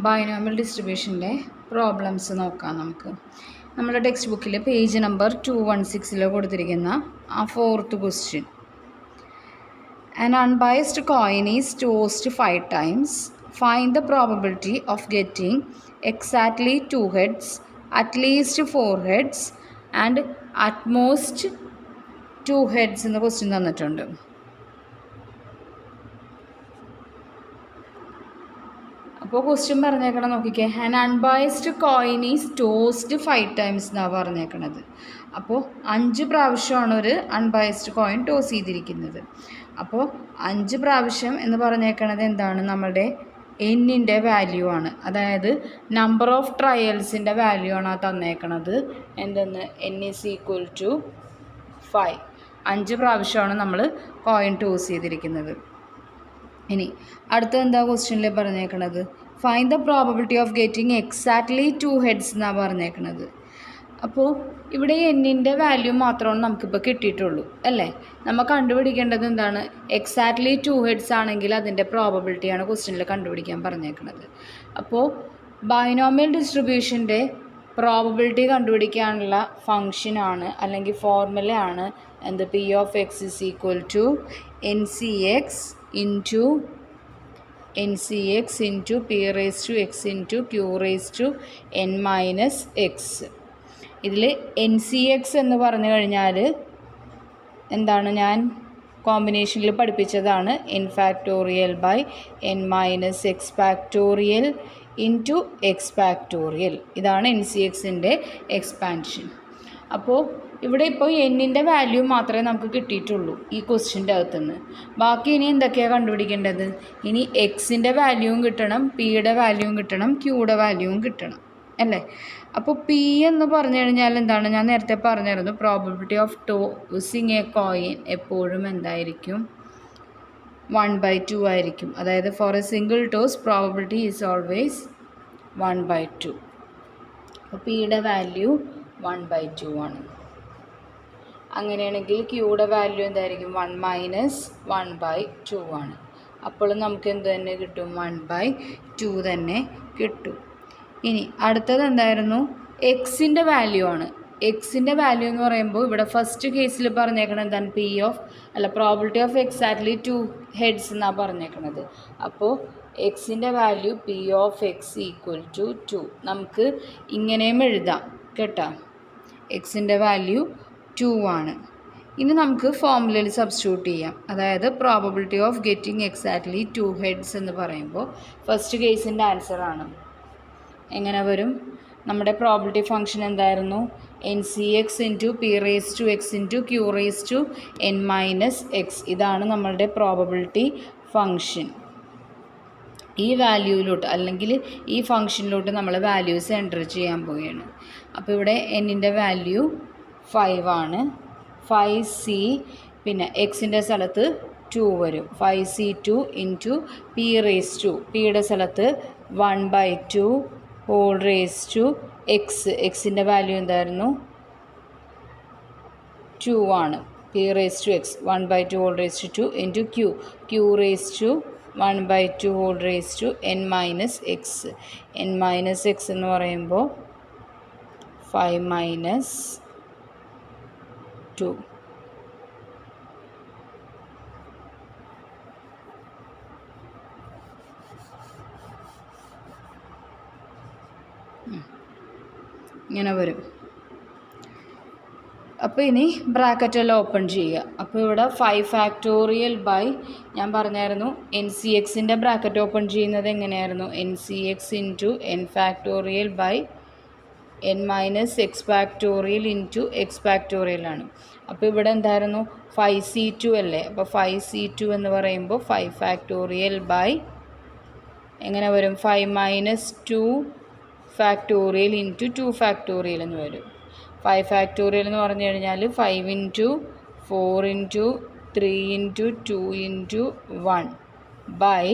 Binomial ഡിസ്ട്രിബ്യൂഷൻ്റെ problems നോക്കാം. നമ്മുടെ text ബുക്കിൽ പേജ് നമ്പർ 216 കൊടുത്തിരിക്കുന്ന ആ 4th question. An unbiased coin is tossed 5 times. Find the probability of getting exactly 2 heads, at least 4 heads and at most 2 heads എന്ന question തന്നിട്ടുണ്ട്. അപ്പോൾ question പറഞ്ഞേക്കണം നോക്കിക്കേ. An unbiased coin is tossed 5 times എന്നാണ് പറഞ്ഞേക്കണത്. അപ്പോൾ 5 പ്രാവശ്യമാണ് ഒരു അൺബയസ്ഡ് കോയിൻ ടോസ് ചെയ്തിരിക്കുന്നത്. അപ്പോൾ 5 പ്രാവശ്യം എന്ന് പറഞ്ഞേക്കണത് എന്താണ്? നമ്മളുടെ എന്നിൻ്റെ വാല്യൂ ആണ്. അതായത് നമ്പർ ഓഫ് ട്രയൽസിൻ്റെ വാല്യൂ ആണ് ആ തന്നേക്കണത്. എന്തെന്ന്? n is equal to 5. 5 പ്രാവശ്യമാണ് നമ്മൾ കോയിൻ ടോസ് ചെയ്തിരിക്കുന്നത്. ഇനി അടുത്ത എന്താ ക്വസ്റ്റ്യനിൽ പറഞ്ഞേക്കണത്? Find the probability of getting exactly 2 heads എന്നാണ് പറഞ്ഞേക്കണത്. അപ്പോൾ ഇവിടെ എന്നിൻ്റെ വാല്യൂ മാത്രമാണ് നമുക്കിപ്പോൾ കിട്ടിയിട്ടുള്ളൂ അല്ലേ? നമ്മൾ കണ്ടുപിടിക്കേണ്ടത് എന്താണ്? എക്സാക്ട്ലി 2 heads ആണെങ്കിൽ അതിൻ്റെ പ്രോബബിലിറ്റിയാണ് ക്വസ്റ്റ്യനിൽ കണ്ടുപിടിക്കാൻ പറഞ്ഞേക്കണത്. അപ്പോൾ ബൈനോമിയൽ ഡിസ്ട്രിബ്യൂഷൻ്റെ പ്രോബബിലിറ്റി കണ്ടുപിടിക്കാനുള്ള ഫങ്ഷനാണ് അല്ലെങ്കിൽ ഫോർമുലയാണ് എന്ത്? P of X is equal to NCX into P raised to X into Q raised to N minus X. ഇതിൽ NCX എന്ന് പറഞ്ഞു കഴിഞ്ഞാൽ എന്താണ്? ഞാൻ കോമ്പിനേഷനിൽ പഠിപ്പിച്ചതാണ്. N factorial by N minus X factorial into X factorial. ഇതാണ് NCXൻ്റെ എക്സ്പാൻഷൻ. അപ്പോൾ ഇവിടെ ഇപ്പോൾ എന്നിൻ്റെ വാല്യൂ മാത്രമേ നമുക്ക് കിട്ടിയിട്ടുള്ളൂ ഈ ക്വസ്റ്റ്യൻ്റെ അകത്തുനിന്ന്. ബാക്കി ഇനി എന്തൊക്കെയാണ് കണ്ടുപിടിക്കേണ്ടത്? ഇനി എക്സിൻ്റെ വാല്യൂവും കിട്ടണം, പിയുടെ വാല്യൂവും കിട്ടണം, ക്യൂയുടെ വാല്യൂവും കിട്ടണം അല്ലേ? അപ്പോൾ പി എന്ന് പറഞ്ഞു കഴിഞ്ഞാൽ എന്താണ്? ഞാൻ നേരത്തെ പറഞ്ഞിരുന്നു, probability of tossing a coin എപ്പോഴും എന്തായിരിക്കും? 1/2 ആയിരിക്കും. അതായത് for a single toss probability is always 1/2. അപ്പോൾ പിയുടെ വാല്യൂ 1/2 ആണ്. അങ്ങനെയാണെങ്കിൽ ക്യൂയുടെ വാല്യൂ എന്തായിരിക്കും? 1 മൈനസ് 1/2 ആണ്. അപ്പോൾ നമുക്ക് എന്ത് തന്നെ കിട്ടും? 1/2 തന്നെ കിട്ടും. ഇനി അടുത്തത് എന്തായിരുന്നു? എക്സിൻ്റെ വാല്യൂ ആണ്. എക്സിൻ്റെ വാല്യൂ എന്ന് പറയുമ്പോൾ ഇവിടെ ഫസ്റ്റ് കേസിൽ പറഞ്ഞേക്കണത് എന്താണ്? പ്രോബിലിറ്റി ഓഫ് എക്സാക്ട്ലി 2 heads എന്നാണ് പറഞ്ഞേക്കണത്. അപ്പോൾ എക്സിൻ്റെ value P of X equal to 2. നമുക്ക് ഇങ്ങനെയും എഴുതാം കേട്ടോ. എക്സിൻ്റെ വാല്യൂ 2 ആണ്. ഇനി നമുക്ക് ഫോർമുലയിൽ സബ്സ്റ്റിറ്റ്യൂട്ട് ചെയ്യാം. അതായത് probability of getting exactly 2 heads എന്ന് പറയുമ്പോൾ ഫസ്റ്റ് കേസിൻ്റെ ആൻസറാണ്. എങ്ങനെ വരും? നമ്മുടെ പ്രോബിലിറ്റി ഫംഗ്ഷൻ എന്തായിരുന്നു? NCX into P raised to X into Q raised to N minus X. ഇതാണ് നമ്മളുടെ പ്രോബബിലിറ്റി ഫംഗ്ഷൻ. ഈ വാല്യൂയിലോട്ട് അല്ലെങ്കിൽ ഈ ഫംഗ്ഷനിലോട്ട് നമ്മൾ വാല്യൂസ് എൻ്റർ ചെയ്യാൻ പോവുകയാണ്. അപ്പോൾ ഇവിടെ എന്നിൻ്റെ വാല്യൂ 5 ആണ്. 5C പിന്നെ എക്സിൻ്റെ സ്ഥലത്ത് 2 വരും. 5C2 into P raised to, പിയുടെ സ്ഥലത്ത് 1/2 ഹോൾ റേസ് ടു എക്സ്. എക്സിൻ്റെ വാല്യൂ എന്തായിരുന്നു? 2 ആണ്. P raised to X 1/2 whole raise to 2 into Q raised to 1/2 whole raise to N minus X. N minus X എന്ന് പറയുമ്പോൾ 5 minus 2. ഇങ്ങനെ വരും. അപ്പോൾ ഇനി ബ്രാക്കറ്റെല്ലാം ഓപ്പൺ ചെയ്യുക. അപ്പോൾ ഇവിടെ 5 factorial ബൈ ഞാൻ പറഞ്ഞായിരുന്നു NCXൻ്റെ ബ്രാക്കറ്റ് ഓപ്പൺ ചെയ്യുന്നത് എങ്ങനെയായിരുന്നു? NCX into N factorial by N minus X factorial into X factorial ആണ്. അപ്പോൾ ഇവിടെ എന്തായിരുന്നു? 5C2 അല്ലേ? അപ്പോൾ 5C2 എന്ന് പറയുമ്പോൾ 5 factorial ബൈ എങ്ങനെ വരും? 5 minus 2 factorial ഇൻറ്റു 2 factorial എന്ന് വരും. 5 factorial എന്ന് പറഞ്ഞു കഴിഞ്ഞാൽ 5 into 4 into 3 into 2 into 1 by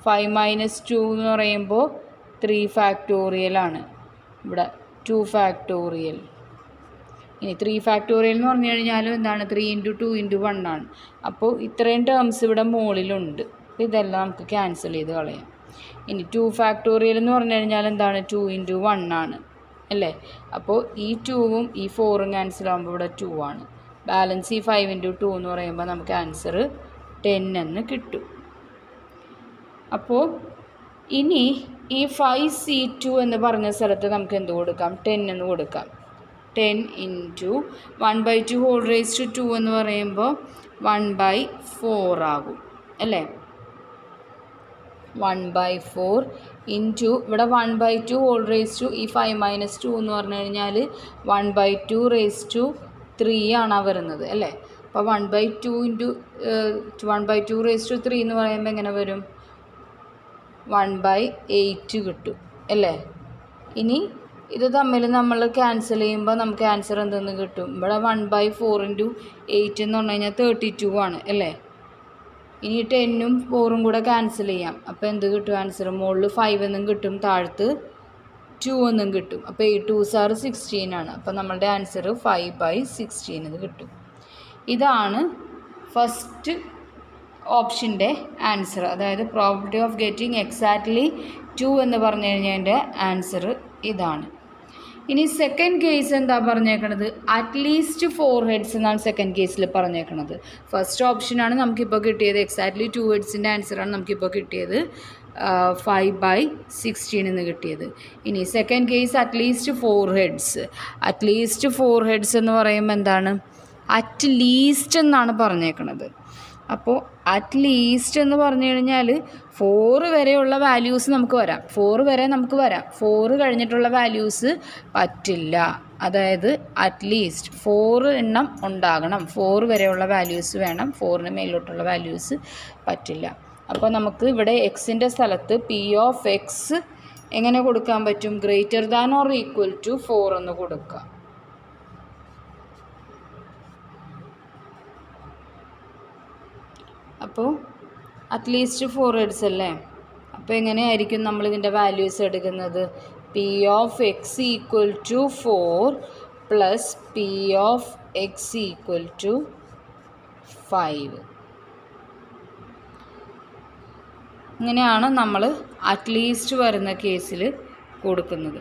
5 minus 2 എന്ന് പറയുമ്പോൾ 3 factorial ആണ്. ഇവിടെ 2 factorial. ഇനി 3 factorial എന്ന് പറഞ്ഞു കഴിഞ്ഞാലും എന്താണ്? 3 ഇൻറ്റു 2 ഇൻറ്റു 1 ആണ്. അപ്പോൾ ഇത്രയും ടേംസ് ഇവിടെ മുകളിലുണ്ട്. അപ്പോൾ ഇതെല്ലാം നമുക്ക് ക്യാൻസൽ ചെയ്ത് കളയാം. ഇനി 2 ഫാക്ടോറിയൽ എന്ന് പറഞ്ഞു കഴിഞ്ഞാൽ എന്താണ് 2 × 1 ആണ് അല്ലേ. അപ്പോൾ ഈ 2ഉം ഈ 4ഉം ക്യാൻസൽ ആകുമ്പോൾ ഇവിടെ 2 ആണ്. ബാലൻസ് ഈ 5 × 2 എന്ന് പറയുമ്പോൾ നമുക്ക് ആൻസർ 10 എന്ന് കിട്ടും. അപ്പോൾ ഇനി ഈ 5C2 എന്ന് പറഞ്ഞ സ്ഥലത്ത് നമുക്ക് എന്ത് കൊടുക്കാം, 10 എന്ന് കൊടുക്കാം. 10 × 1/2 ഹോൾ റേസ് ടു 2 എന്ന് പറയുമ്പോൾ 1/4 ആകും അല്ലേ. 1/4 ഇൻറ്റു ഇവിടെ 1/2 ഹോൾ റേസ് ടു ഈ 5 - 2 എന്ന് പറഞ്ഞു കഴിഞ്ഞാൽ 1/2 റേസ് ടു 3 ആണ് വരുന്നത് അല്ലേ. അപ്പോൾ 1/2 ഇൻറ്റു 1/2 റേസ് ടു 3 എന്ന് പറയുമ്പോൾ എങ്ങനെ വരും, 1/8 കിട്ടും അല്ലേ. ഇനി ഇത് തമ്മിൽ നമ്മൾ ക്യാൻസൽ ചെയ്യുമ്പോൾ നമുക്ക് ആൻസർ എന്തെന്ന് കിട്ടും, ഇവിടെ 1/4 × 8 എന്ന് പറഞ്ഞു കഴിഞ്ഞാൽ 32 ആണ് അല്ലേ. ഇനി 10ഉം 4ഉം കൂടെ ക്യാൻസൽ ചെയ്യാം. അപ്പോൾ എന്ത് കിട്ടും ആൻസർ, മുകളിൽ 5 എന്നും കിട്ടും, താഴത്ത് 2 എന്നും കിട്ടും. അപ്പോൾ 8 2s are 16 ആണ്. അപ്പോൾ നമ്മളുടെ ആൻസർ 5/16 എന്ന് കിട്ടും. ഇതാണ് ഫസ്റ്റ് ഓപ്ഷൻ്റെ ആൻസർ. അതായത് പ്രോബിലിറ്റി ഓഫ് ഗെറ്റിംഗ് എക്സാക്ട്ലി 2 എന്ന് പറഞ്ഞു കഴിഞ്ഞതിൻ്റെ ആൻസർ ഇതാണ്. ഇനി സെക്കൻഡ് കേസ് എന്താ പറഞ്ഞേക്കണത്, അറ്റ്ലീസ്റ്റ് 4 ഹെഡ്സ് എന്നാണ് സെക്കൻഡ് കേസിൽ പറഞ്ഞേക്കണത്. ഫസ്റ്റ് ഓപ്ഷനാണ് നമുക്കിപ്പോൾ കിട്ടിയത്, എക്സാക്ട്ലി 2 ഹെഡ്സിൻ്റെ ആൻസറാണ് നമുക്കിപ്പോൾ കിട്ടിയത്, 5/16 എന്ന് കിട്ടിയത്. ഇനി second case at least 4 heads. At least 4 heads എന്ന് പറയുമ്പോൾ എന്താണ്, അറ്റ്ലീസ്റ്റ് എന്നാണ് പറഞ്ഞേക്കണത്. അപ്പോൾ അറ്റ്ലീസ്റ്റ് എന്ന് പറഞ്ഞു കഴിഞ്ഞാൽ 4 വരെയുള്ള വാല്യൂസ് നമുക്ക് വരാം, 4 വരെ നമുക്ക് വരാം, 4 കഴിഞ്ഞിട്ടുള്ള വാല്യൂസ് പറ്റില്ല. അതായത് അറ്റ്ലീസ്റ്റ് 4 എണ്ണം ഉണ്ടാകണം, 4 വരെയുള്ള വാല്യൂസ് വേണം, 4ന് മേലോട്ടുള്ള വാല്യൂസ് പറ്റില്ല. അപ്പോൾ നമുക്ക് ഇവിടെ എക്സിൻ്റെ സ്ഥലത്ത് P(x) എങ്ങനെ കൊടുക്കാൻ പറ്റും, greater than or equal to 4 എന്ന് കൊടുക്കുക. അപ്പോൾ അറ്റ്ലീസ്റ്റ് 4 ഹെഡ്സ് അല്ലേ. അപ്പോൾ എങ്ങനെയായിരിക്കും നമ്മളിതിൻ്റെ വാല്യൂസ് എടുക്കുന്നത്, P(x) equal to 4 plus P(x) equal to 5. ഇങ്ങനെയാണ് നമ്മൾ അറ്റ്ലീസ്റ്റ് വരുന്ന കേസിൽ കൊടുക്കുന്നത്.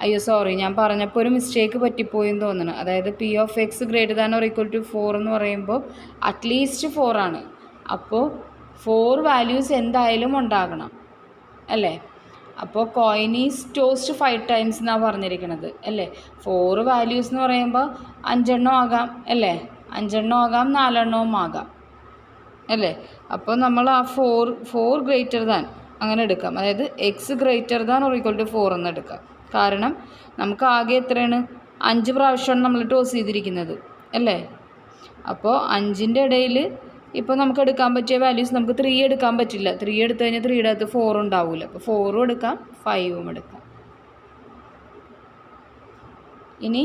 അയ്യോ സോറി, ഞാൻ പറഞ്ഞപ്പോൾ ഒരു മിസ്റ്റേക്ക് പറ്റിപ്പോയെന്ന് തോന്നുന്നു. അതായത് P(x) greater than or equal to 4 എന്ന് പറയുമ്പോൾ അറ്റ്ലീസ്റ്റ് 4 ആണ്. അപ്പോൾ 4 വാല്യൂസ് എന്തായാലും ഉണ്ടാകണം അല്ലേ. അപ്പോൾ കോയിൻ ഈസ് ടോസ്റ്റ് 5 ടൈംസ് എന്നാണ് പറഞ്ഞിരിക്കുന്നത് അല്ലേ. 4 വാല്യൂസ് എന്ന് പറയുമ്പോൾ 5 എണ്ണം ആകാം അല്ലേ, 5 എണ്ണം ആകാം, 4 എണ്ണവും ആകാം അല്ലേ. അപ്പോൾ നമ്മൾ ആ 4 ഗ്രേറ്റർ ദാൻ അങ്ങനെ എടുക്കാം. അതായത് X greater than or equal to 4 എന്ന് എടുക്കാം. കാരണം നമുക്ക് ആകെ എത്രയാണ്, 5 പ്രാവശ്യമാണ് നമ്മൾ ടോസ് ചെയ്തിരിക്കുന്നത് അല്ലേ. അപ്പോൾ 5ൻ്റെ ഇടയിൽ ഇപ്പോൾ നമുക്ക് എടുക്കാൻ പറ്റിയ വാല്യൂസ് നമുക്ക് 3 എടുക്കാൻ പറ്റില്ല. 3 എടുത്തു കഴിഞ്ഞാൽ 3യുടെ അകത്ത് 4 ഉണ്ടാവില്ല. അപ്പോൾ 4ഉം എടുക്കാം, 5ഉം എടുക്കാം. ഇനി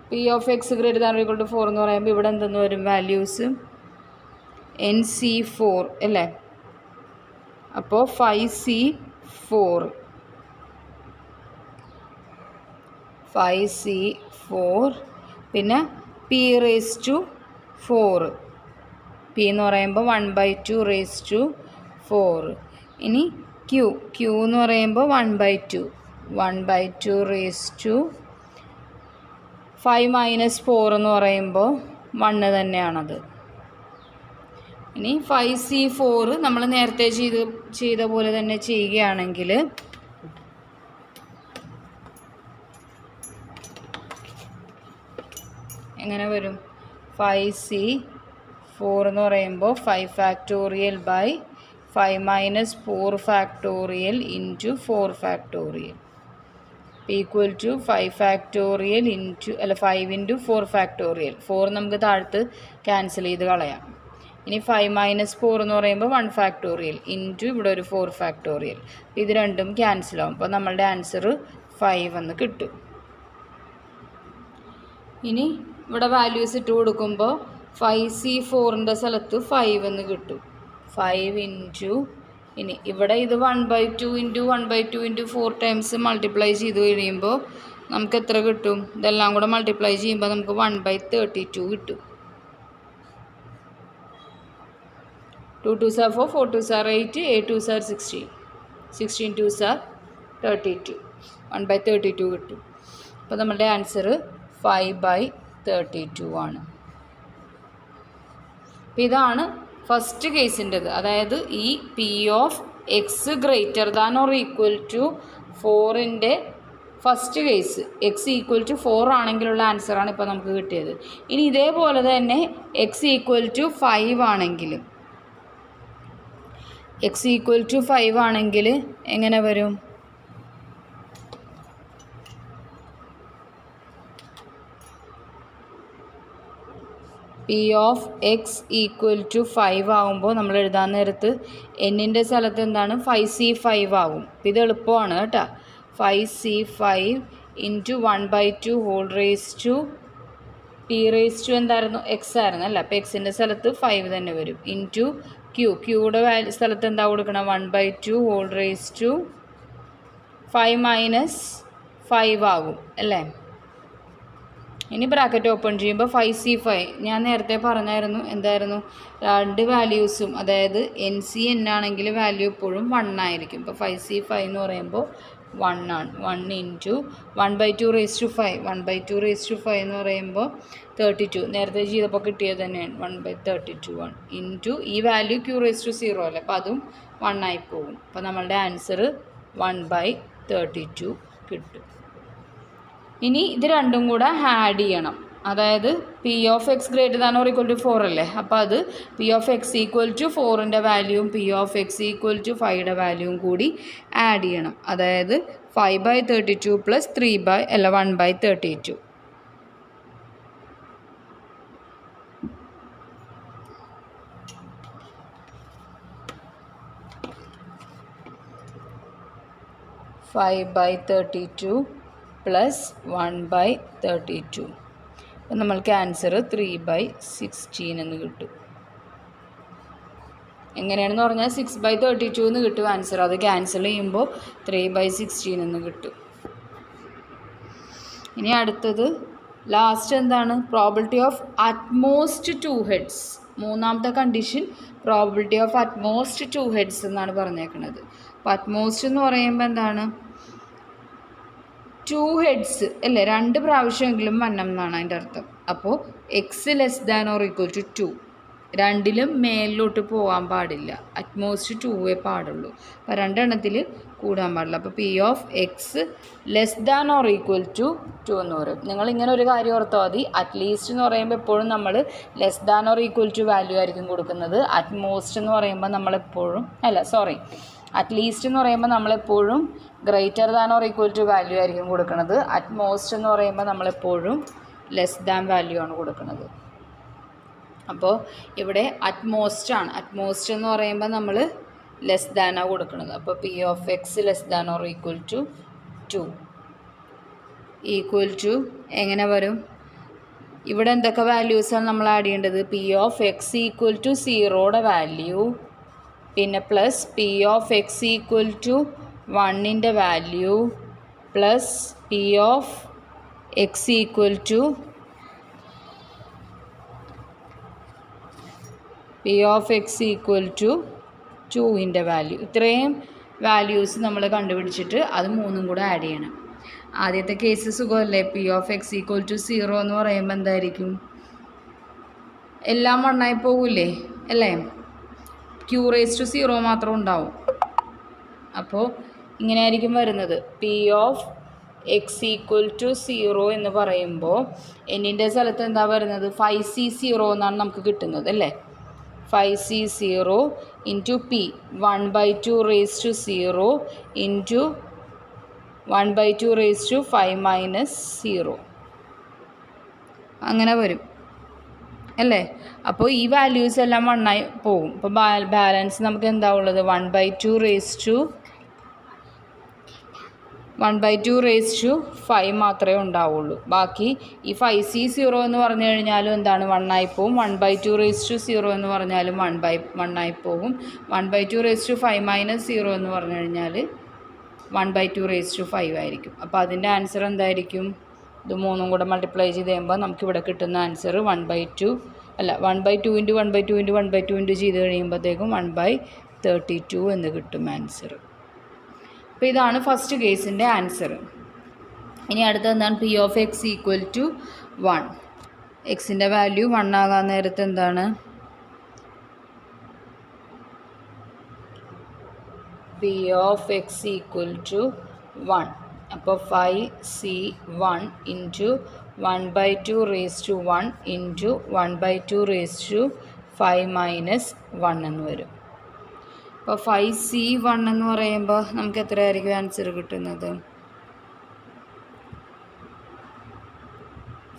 P(x) greater than or equal to 4 എന്ന് പറയുമ്പോൾ ഇവിടെ എന്തെന്ന് വരും, വാല്യൂസ് NC4 അല്ലേ. അപ്പോൾ 5C4 പിന്നെ P(4) P എന്ന് പറയുമ്പോൾ 1/2 റേസ് ടു 4. ഇനി Q എന്ന് പറയുമ്പോൾ 1/2 റേസ് ടു 5 - 4 എന്ന് പറയുമ്പോൾ 1 തന്നെയാണത്. ഇനി 5C4 നമ്മൾ നേരത്തെ ചെയ്ത പോലെ തന്നെ ചെയ്യുകയാണെങ്കിൽ എങ്ങനെ വരും, 5C4 എന്ന് പറയുമ്പോൾ 5 factorial by 5 - 4 factorial into 4 factorial equal to 5 factorial into 5 × 4 factorial. 4 നമുക്ക് താഴത്ത് ക്യാൻസൽ ചെയ്ത് കളയാം. ഇനി 5 - 4 എന്ന് പറയുമ്പോൾ 1 ഫാക്ടോറിയൽ ഇൻറ്റു ഇവിടെ ഒരു 4 ഫാക്ടോറിയൽ. ഇത് രണ്ടും ക്യാൻസലാവും. അപ്പോൾ നമ്മളുടെ ആൻസർ 5 എന്ന് കിട്ടും. ഇനി ഇവിടെ വാല്യൂസ് ഇട്ട് കൊടുക്കുമ്പോൾ 5C4ൻ്റെ സ്ഥലത്ത് 5 എന്ന് കിട്ടും. 5 ഇൻറ്റു ഇനി ഇവിടെ ഇത് 1/2 × 1/2 × 4 ടൈംസ് മൾട്ടിപ്ലൈ ചെയ്ത് കഴിയുമ്പോൾ നമുക്ക് എത്ര കിട്ടും, ഇതെല്ലാം കൂടെ മൾട്ടിപ്ലൈ ചെയ്യുമ്പോൾ നമുക്ക് 1/32 കിട്ടും. 2 2s are 4, 4 2s are 8, 8 2s are 16, 16 2s are 32, 1/32 കിട്ടും. അപ്പോൾ നമ്മളുടെ ആൻസർ 5/32 ആണ്. അപ്പോൾ ഇതാണ് ഫസ്റ്റ് കേസിൻ്റെത്. അതായത് ഈ P of X greater than or equal to 4ൻ്റെ first case X equal to 4 ആണെങ്കിലുള്ള ആൻസറാണ് ഇപ്പോൾ നമുക്ക് കിട്ടിയത്. ഇനി ഇതേപോലെ തന്നെ എക്സ് ഈക്വൽ ടു 5 ആണെങ്കിൽ, എക്സ് ഈക്വൽ ടു 5 ആണെങ്കിൽ എങ്ങനെ വരും? P of X equal to 5 ആകുമ്പോൾ നമ്മൾ എഴുതാൻ നേരത്ത് എന്നിൻ്റെ സ്ഥലത്ത് എന്താണ് 5C5 ആകും. ഇത് എളുപ്പമാണ് കേട്ടോ. 5C5 into 1/2 whole raise to P raise to എന്തായിരുന്നു? എക്സ് ആയിരുന്നു അല്ല. അപ്പോൾ എക്സിൻ്റെ സ്ഥലത്ത് 5 തന്നെ വരും. ഇൻറ്റു ക്യൂയുടെ സ്ഥലത്ത് എന്താ കൊടുക്കണം? 1/2 ഹോൾ റേസ് ടു 5 - 5 ആകും അല്ലേ. ഇനി ബ്രാക്കറ്റ് ഓപ്പൺ ചെയ്യുമ്പോൾ 5C5 ഞാൻ നേരത്തെ പറഞ്ഞായിരുന്നു എന്തായിരുന്നു? രണ്ട് വാല്യൂസും, അതായത് എൻ സി എൻ ആണെങ്കിൽ വാല്യൂ എപ്പോഴും 1 ആയിരിക്കും. ഇപ്പോൾ 5C5 എന്ന് പറയുമ്പോൾ 1 ആണ്. 1 into 1/2 raise to 5, 1/2 raise to 5 എന്ന് പറയുമ്പോൾ 32, നേരത്തെ ചെയ്തപ്പോൾ കിട്ടിയത് തന്നെയാണ് 1/32 ആണ്. ഇൻറ്റു ഈ വാല്യൂ ക്യൂ റേസ് ടു 0 അല്ലേ, അപ്പോൾ അതും 1 ആയി പോകും. അപ്പോൾ നമ്മളുടെ ആൻസർ 1/32 കിട്ടും. ഇനി ഇത് രണ്ടും കൂടെ ആഡ് ചെയ്യണം. അതായത് P of X greater than or equal to 4 അല്ലേ. അപ്പോൾ അത് P of X equal to 4ൻ്റെ വാല്യൂവും P of X equal to 5യുടെ വാല്യൂവും കൂടി ആഡ് ചെയ്യണം. അതായത് 5/32 പ്ലസ് 1/32. (5/32) പ്ലസ് 1/32. അപ്പം നമ്മൾക്ക് ആൻസർ 3/16 എന്ന് കിട്ടും. എങ്ങനെയാണെന്ന് പറഞ്ഞാൽ 6/32 എന്ന് കിട്ടും ആൻസർ. അത് ക്യാൻസൽ ചെയ്യുമ്പോൾ 3/16 എന്ന് കിട്ടും. ഇനി അടുത്തത് ലാസ്റ്റ് എന്താണ്? Probability of at most 2 heads. മൂന്നാമത്തെ condition probability of at most 2 heads എന്നാണ് പറഞ്ഞേക്കുന്നത്. അപ്പോൾ അറ്റ്മോസ്റ്റ് എന്ന് പറയുമ്പോൾ എന്താണ്? 2 ഹെഡ്സ് അല്ലേ, 2 പ്രാവശ്യമെങ്കിലും വരണം എന്നാണ് അതിൻ്റെ അർത്ഥം. അപ്പോൾ X less than or equal to 2, രണ്ടിലും മേലിലോട്ട് പോകാൻ പാടില്ല. അറ്റ്മോസ്റ്റ് 2 പാടുള്ളൂ. അപ്പോൾ 2 എണ്ണത്തിൽ കൂടാൻ പാടില്ല. അപ്പോൾ P of X less than or equal to 2 എന്ന് പറയും. നിങ്ങളിങ്ങനെ ഒരു കാര്യം ഓർത്താൽ മതി. അറ്റ്ലീസ്റ്റ് എന്ന് പറയുമ്പോൾ എപ്പോഴും നമ്മൾ less than or equal to value ആയിരിക്കും കൊടുക്കുന്നത്. അറ്റ്മോസ്റ്റ് എന്ന് പറയുമ്പോൾ നമ്മളെപ്പോഴും അറ്റ്ലീസ്റ്റ് എന്ന് പറയുമ്പോൾ നമ്മളെപ്പോഴും greater than or equal to value ആയിരിക്കും കൊടുക്കുന്നത്. അറ്റ്മോസ്റ്റ് എന്ന് പറയുമ്പോൾ നമ്മളെപ്പോഴും ലെസ് ദാൻ വാല്യൂ ആണ് കൊടുക്കുന്നത്. അപ്പോൾ ഇവിടെ അറ്റ്മോസ്റ്റ് ആണ്. അറ്റ്മോസ്റ്റ് എന്ന് പറയുമ്പോൾ നമ്മൾ ലെസ് ദാനാണ് കൊടുക്കുന്നത്. അപ്പോൾ P of X less than or equal to 2 equal to എങ്ങനെ വരും? ഇവിടെ എന്തൊക്കെ വാല്യൂസാണ് നമ്മൾ ആഡ് ചെയ്യേണ്ടത്? P of X equal to 0യുടെ വാല്യൂ, പിന്നെ plus P of X equal to 1ൻ്റെ value, plus P of X equal to P of X equal to 2ൻ്റെ വാല്യൂ. ഇത്രയും വാല്യൂസ് നമ്മൾ കണ്ടുപിടിച്ചിട്ട് അത് 3ഉം കൂടെ ആഡ് ചെയ്യണം. ആദ്യത്തെ കേസ് സുഖമല്ലേ? P of X equal to 0 എന്ന് പറയുമ്പോൾ എന്തായിരിക്കും? എല്ലാം 1 ആയി പോകില്ലേ അല്ലേ? ക്യൂ റേസ് ടു 0 മാത്രം ഉണ്ടാവും. അപ്പോൾ ഇങ്ങനെ ആയിരിക്കും വരുന്നത്. P of X equal to 0 എന്ന് പറയുമ്പോൾ എന്നിൻ്റെ സ്ഥലത്ത് എന്താ വരുന്നത്? 5C0 എന്നാണ് നമുക്ക് കിട്ടുന്നത് അല്ലേ. 5C0 into P 1/2 raise to 0 into 1/2 raise to 5 - 0 അങ്ങനെ വരും അല്ലേ. അപ്പോൾ ഈ വാല്യൂസ് എല്ലാം 1 ആയി പോകും. അപ്പോൾ ബാലൻസ് നമുക്ക് എന്താ ഉള്ളത്? 1/2 റേസ് ടു 5 മാത്രമേ ഉണ്ടാവുള്ളൂ. ബാക്കി ഈ 5C0 എന്ന് പറഞ്ഞു കഴിഞ്ഞാലും എന്താണ്? 1 ആയി പോകും. 1/2 റേസ് ടു 0 എന്ന് പറഞ്ഞാലും 1 ആയി പോകും. 1/2 റേസ് ടു 5 - 0 എന്ന് പറഞ്ഞു കഴിഞ്ഞാൽ 1/2 റേസ് ടു 5 ആയിരിക്കും. അപ്പോൾ അതിൻ്റെ ആൻസർ എന്തായിരിക്കും? ഇത് 3ഉം കൂടെ മൾട്ടിപ്ലൈ ചെയ്ത് കഴിയുമ്പോൾ നമുക്കിവിടെ കിട്ടുന്ന ആൻസർ 1/2 അല്ല 1/2 ഇൻറ്റു 1/2 ഇൻറ്റു 1/2 ഇൻറ്റു ചെയ്ത് കഴിയുമ്പോഴത്തേക്കും 1/32 എന്ന് കിട്ടും ആൻസർ. അപ്പോൾ ഇതാണ് ഫസ്റ്റ് കേസിൻ്റെ ആൻസർ. ഇനി അടുത്തത് എന്താണ്? P of X equal to 1. എക്സിൻ്റെ വാല്യൂ 1 ആകാൻ നേരത്ത് എന്താണ്? P of X equal to 1. അപ്പോൾ 5c1 into 1/2 raise to 1 into 1/2 raise to 5 minus 1 എന്ന് വരും. അപ്പോൾ 5c1 എന്ന് പറയുമ്പോൾ നമുക്ക് എത്രയായിരിക്കും ആൻസർ കിട്ടുന്നത്?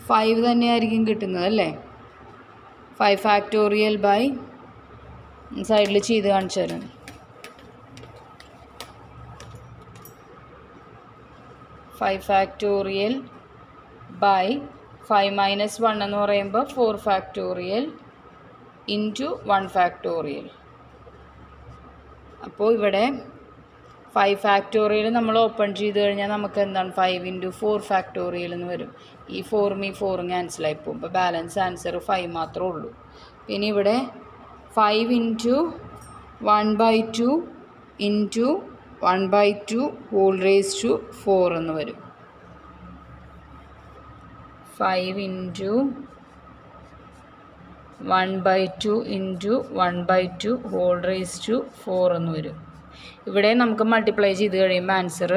5 തന്നെയായിരിക്കും കിട്ടുന്നത് അല്ലേ? 5 ഫാക്ടോറിയൽ ബൈ സൈഡിൽ ചെയ്ത് കാണിച്ചു തരാം. 5 ഫാക്ടോറിയൽ ബൈ 5 മൈനസ് 1 എന്ന് പറയുമ്പോൾ 4 ഫാക്ടോറിയൽ ഇൻറ്റു 1 ഫാക്ടോറിയൽ. അപ്പോൾ ഇവിടെ 5 ഫാക്ടോറിയൽ നമ്മൾ ഓപ്പൺ ചെയ്ത് കഴിഞ്ഞാൽ നമുക്ക് എന്താണ്? 5 ഇൻറ്റു 4 ഫാക്ടോറിയൽ എന്ന് വരും. ഈ 4ഉം ഈ 4ഉം ക്യാൻസലായി പോകും. അപ്പോൾ ബാലൻസ് ആൻസർ 5 മാത്രമേ ഉള്ളൂ. പിന്നെ ഇവിടെ 5 into 1/2 into 1/2 whole raise to 4 എന്ന് വരും. 5 into 1/2 into 1/2 whole raise to 4 എന്ന് വരും. ഇവിടെ നമുക്ക് മൾട്ടിപ്ലൈ ചെയ്ത് കഴിയുമ്പോൾ ആൻസർ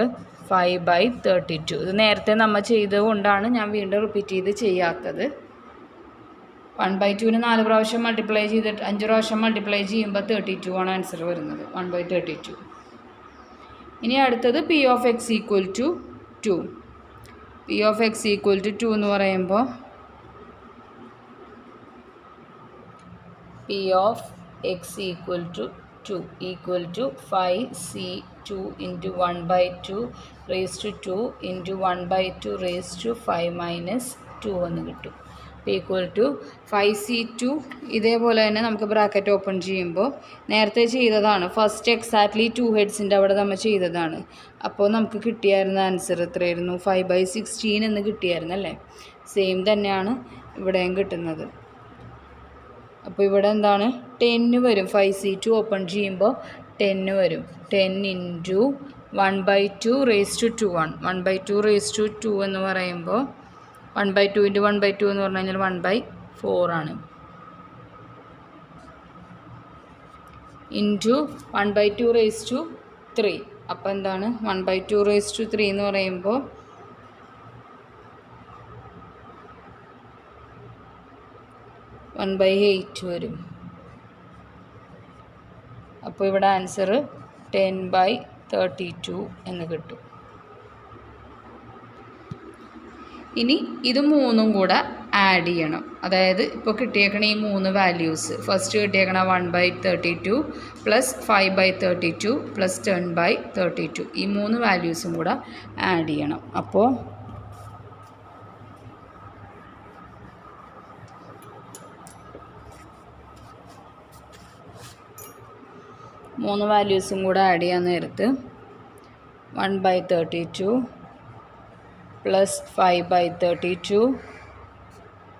5/32. ഇത് നേരത്തെ നമ്മൾ ചെയ്തുകൊണ്ടാണ് ഞാൻ വീണ്ടും റിപ്പീറ്റ് ചെയ്ത് ചെയ്യാത്തത്. 1/2ന് 4 പ്രാവശ്യം മൾട്ടിപ്ലൈ ചെയ്തിട്ട് 5 പ്രാവശ്യം മൾട്ടിപ്ലൈ ചെയ്യുമ്പോൾ 32 ആണ് ആൻസർ വരുന്നത്. 1/32. ഇനി അടുത്തത് P of X equal to 2. P of X equal to 2 എന്ന് പറയുമ്പോൾ P of X equal to 2 equal to 5c2 into 1/2 raise to 2 into 1/2 raise to 5 minus 2 എന്ന് കിട്ടും. Equal to 5c2. ഇതേപോലെ തന്നെ നമുക്ക് ബ്രാക്കറ്റ് ഓപ്പൺ ചെയ്യുമ്പോൾ നേരത്തെ ചെയ്തതാണ്. ഫസ്റ്റ് എക്സാക്ട്ലി 2 ഹെഡ്സിൻ്റെ അവിടെ നമ്മൾ ചെയ്തതാണ്. അപ്പോൾ നമുക്ക് കിട്ടിയായിരുന്ന ആൻസർ എത്രയായിരുന്നു? 5/16 എന്ന് കിട്ടിയായിരുന്നു അല്ലേ? സെയിം തന്നെയാണ് ഇവിടെയും കിട്ടുന്നത്. അപ്പോൾ ഇവിടെ എന്താണ്? 10 വരും. 5c2 ഓപ്പൺ ചെയ്യുമ്പോൾ 10 വരും. 10 ഇൻറ്റു 1/2 റേസ് ടു 2 ആണ്. 1/2 റേസ് ടു 2 എന്ന് പറയുമ്പോൾ 1/2 ഇൻറ്റു 1/2 എന്ന് പറഞ്ഞു കഴിഞ്ഞാൽ 1/4 ആണ്. Into 1/2 raise to 3. അപ്പോൾ എന്താണ്? 1/2 റേസ് ടു 3 എന്ന് പറയുമ്പോൾ 1/8 വരും. അപ്പോൾ ഇവിടെ ആൻസർ 10/32 എന്ന് കിട്ടും. ഇനി ഇത് 3ഉം കൂടെ ആഡ് ചെയ്യണം. അതായത് ഇപ്പോൾ കിട്ടിയേക്കണ ഈ 3 വാല്യൂസ്, ഫസ്റ്റ് കിട്ടിയേക്കണ 1/32 പ്ലസ് 5/32 പ്ലസ് 10/32, ഈ 3 വാല്യൂസും കൂടെ ആഡ് ചെയ്യണം. അപ്പോൾ മൂന്ന് വാല്യൂസും കൂടെ ആഡ് ചെയ്യാൻ നേരത്ത് 1/32 പ്ലസ് 5/32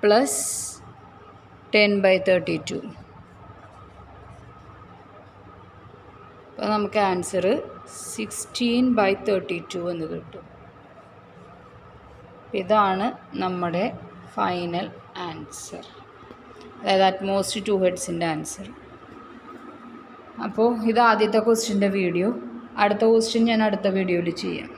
പ്ലസ് 10/32. അപ്പോൾ നമുക്ക് ആൻസർ 16/32 എന്ന് കിട്ടും. ഇതാണ് നമ്മുടെ ഫൈനൽ ആൻസർ, അതായത് അറ്റ്മോസ്റ്റ് 2 ഹെഡ്സിൻ്റെ ആൻസർ. അപ്പോൾ ഇത് ആദ്യത്തെ ക്വസ്റ്റ്യൻ്റെ വീഡിയോ. അടുത്ത ക്വസ്റ്റ്യൻ ഞാൻ അടുത്ത വീഡിയോയിൽ ചെയ്യാം.